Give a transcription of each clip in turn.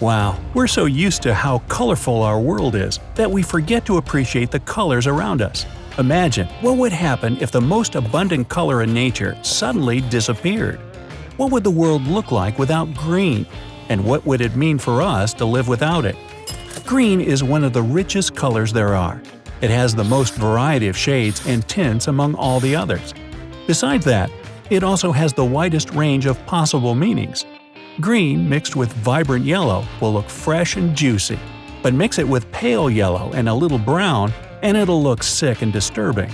Wow, we're so used to how colorful our world is that we forget to appreciate the colors around us. Imagine what would happen if the most abundant color in nature suddenly disappeared. What would the world look like without green? And what would it mean for us to live without it? Green is one of the richest colors there are. It has the most variety of shades and tints among all the others. Besides that, it also has the widest range of possible meanings. Green mixed with vibrant yellow will look fresh and juicy, but mix it with pale yellow and a little brown and it'll look sick and disturbing.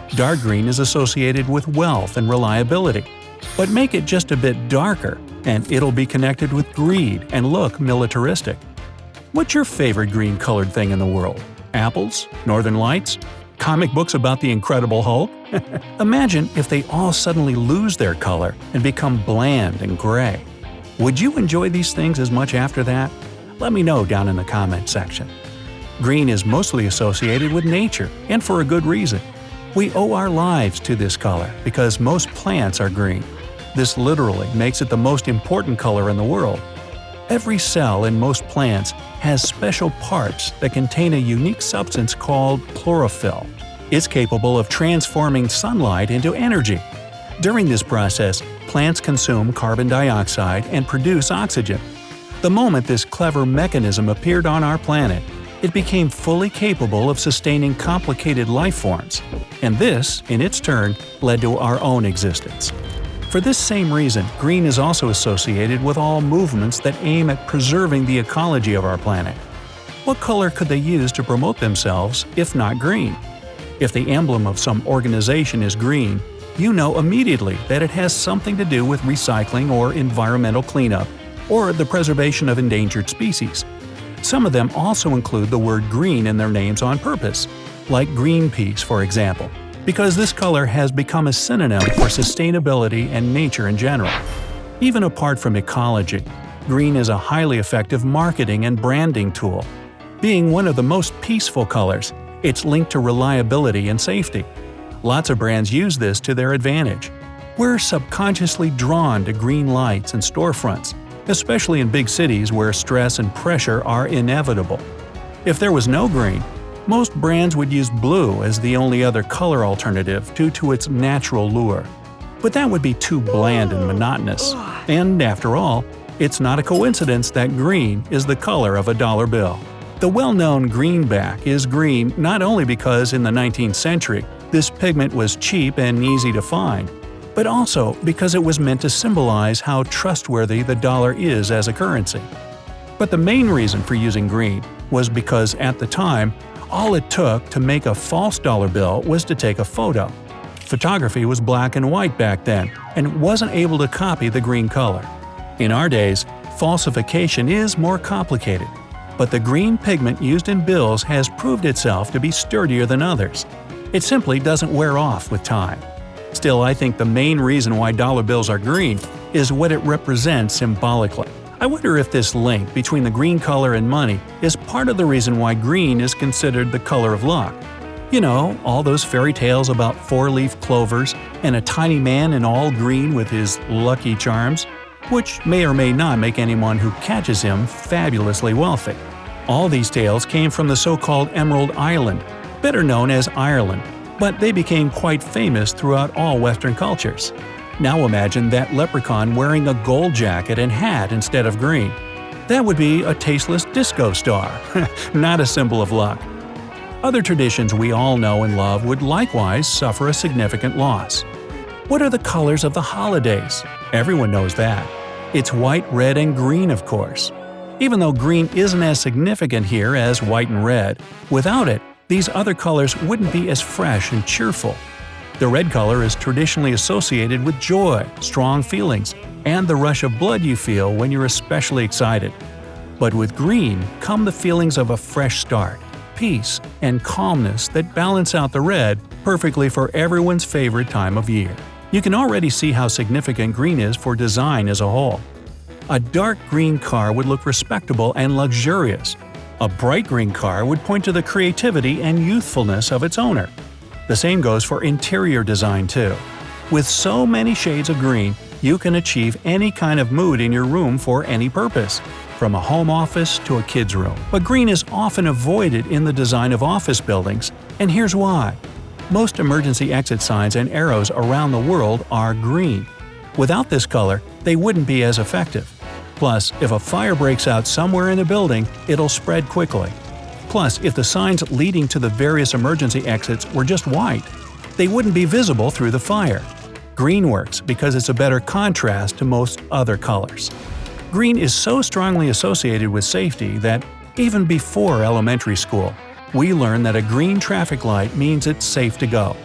Dark green is associated with wealth and reliability, but make it just a bit darker and it'll be connected with greed and look militaristic. What's your favorite green-colored thing in the world? Apples? Northern Lights? Comic books about the Incredible Hulk? Imagine if they all suddenly lose their color and become bland and gray. Would you enjoy these things as much after that? Let me know down in the comment section. Green is mostly associated with nature, and for a good reason. We owe our lives to this color because most plants are green. This literally makes it the most important color in the world. Every cell in most plants has special parts that contain a unique substance called chlorophyll. It's capable of transforming sunlight into energy. During this process, plants consume carbon dioxide and produce oxygen. The moment this clever mechanism appeared on our planet, it became fully capable of sustaining complicated life forms. And this, in its turn, led to our own existence. For this same reason, green is also associated with all movements that aim at preserving the ecology of our planet. What color could they use to promote themselves if not green? If the emblem of some organization is green, you know immediately that it has something to do with recycling or environmental cleanup, or the preservation of endangered species. Some of them also include the word green in their names on purpose, like Greenpeace, for example, because this color has become a synonym for sustainability and nature in general. Even apart from ecology, green is a highly effective marketing and branding tool. Being one of the most peaceful colors, it's linked to reliability and safety. Lots of brands use this to their advantage. We're subconsciously drawn to green lights and storefronts, especially in big cities where stress and pressure are inevitable. If there was no green, most brands would use blue as the only other color alternative due to its natural lure. But that would be too bland and monotonous. And after all, it's not a coincidence that green is the color of a dollar bill. The well-known greenback is green not only because in the 19th century, this pigment was cheap and easy to find, but also because it was meant to symbolize how trustworthy the dollar is as a currency. But the main reason for using green was because at the time, all it took to make a false dollar bill was to take a photo. Photography was black and white back then and wasn't able to copy the green color. In our days, falsification is more complicated, but the green pigment used in bills has proved itself to be sturdier than others. It simply doesn't wear off with time. Still, I think the main reason why dollar bills are green is what it represents symbolically. I wonder if this link between the green color and money is part of the reason why green is considered the color of luck. You know, all those fairy tales about four-leaf clovers and a tiny man in all green with his lucky charms, which may or may not make anyone who catches him fabulously wealthy. All these tales came from the so-called Emerald Island, better known as Ireland, but they became quite famous throughout all Western cultures. Now imagine that leprechaun wearing a gold jacket and hat instead of green. That would be a tasteless disco star, not a symbol of luck. Other traditions we all know and love would likewise suffer a significant loss. What are the colors of the holidays? Everyone knows that. It's white, red, and green, of course. Even though green isn't as significant here as white and red, without it, these other colors wouldn't be as fresh and cheerful. The red color is traditionally associated with joy, strong feelings, and the rush of blood you feel when you're especially excited. But with green come the feelings of a fresh start, peace, and calmness that balance out the red perfectly for everyone's favorite time of year. You can already see how significant green is for design as a whole. A dark green car would look respectable and luxurious. A bright green car would point to the creativity and youthfulness of its owner. The same goes for interior design too. With so many shades of green, You can achieve any kind of mood in your room for any purpose, from a home office to a kid's room. But green is often avoided in the design of office buildings, and here's why. Most emergency exit signs and arrows around the world are green. Without this color, they wouldn't be as effective. Plus, if a fire breaks out somewhere in the building, it'll spread quickly. Plus, if the signs leading to the various emergency exits were just white, they wouldn't be visible through the fire. Green works because it's a better contrast to most other colors. Green is so strongly associated with safety that, even before elementary school, we learned that a green traffic light means it's safe to go.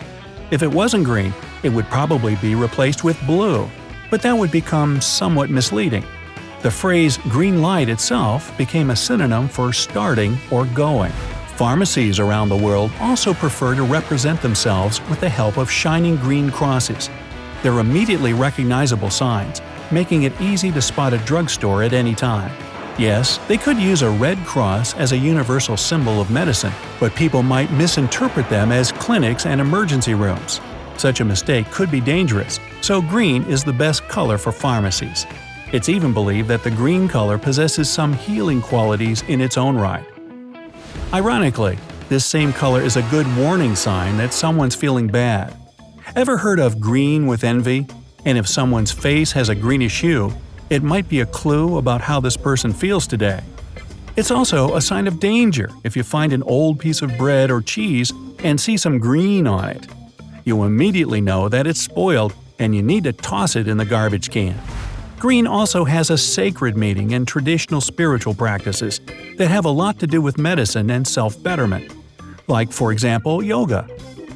If it wasn't green, it would probably be replaced with blue, but that would become somewhat misleading. The phrase green light itself became a synonym for starting or going. Pharmacies around the world also prefer to represent themselves with the help of shining green crosses. They're immediately recognizable signs, making it easy to spot a drugstore at any time. Yes, they could use a red cross as a universal symbol of medicine, but people might misinterpret them as clinics and emergency rooms. Such a mistake could be dangerous, so green is the best color for pharmacies. It's even believed that the green color possesses some healing qualities in its own right. Ironically, this same color is a good warning sign that someone's feeling bad. Ever heard of green with envy? And if someone's face has a greenish hue, it might be a clue about how this person feels today. It's also a sign of danger if you find an old piece of bread or cheese and see some green on it. You immediately know that it's spoiled and you need to toss it in the garbage can. Green also has a sacred meaning in traditional spiritual practices that have a lot to do with medicine and self-betterment. Like, for example, yoga.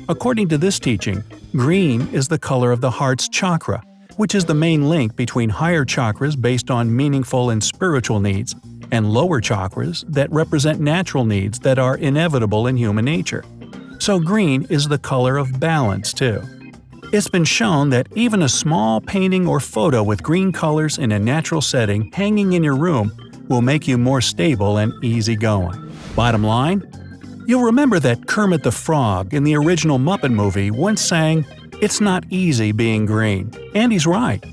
According to this teaching, green is the color of the heart's chakra, which is the main link between higher chakras based on meaningful and spiritual needs, and lower chakras that represent natural needs that are inevitable in human nature. So green is the color of balance, too. It's been shown that even a small painting or photo with green colors in a natural setting hanging in your room will make you more stable and easygoing. Bottom line? You'll remember that Kermit the Frog in the original Muppet movie once sang, "It's not easy being green," and he's right.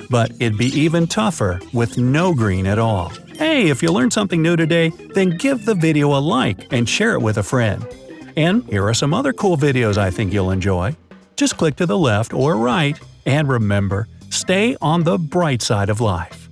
But it'd be even tougher with no green at all. Hey, if you learned something new today, then give the video a like and share it with a friend. And here are some other cool videos I think you'll enjoy. Just click to the left or right, and remember, stay on the bright side of life.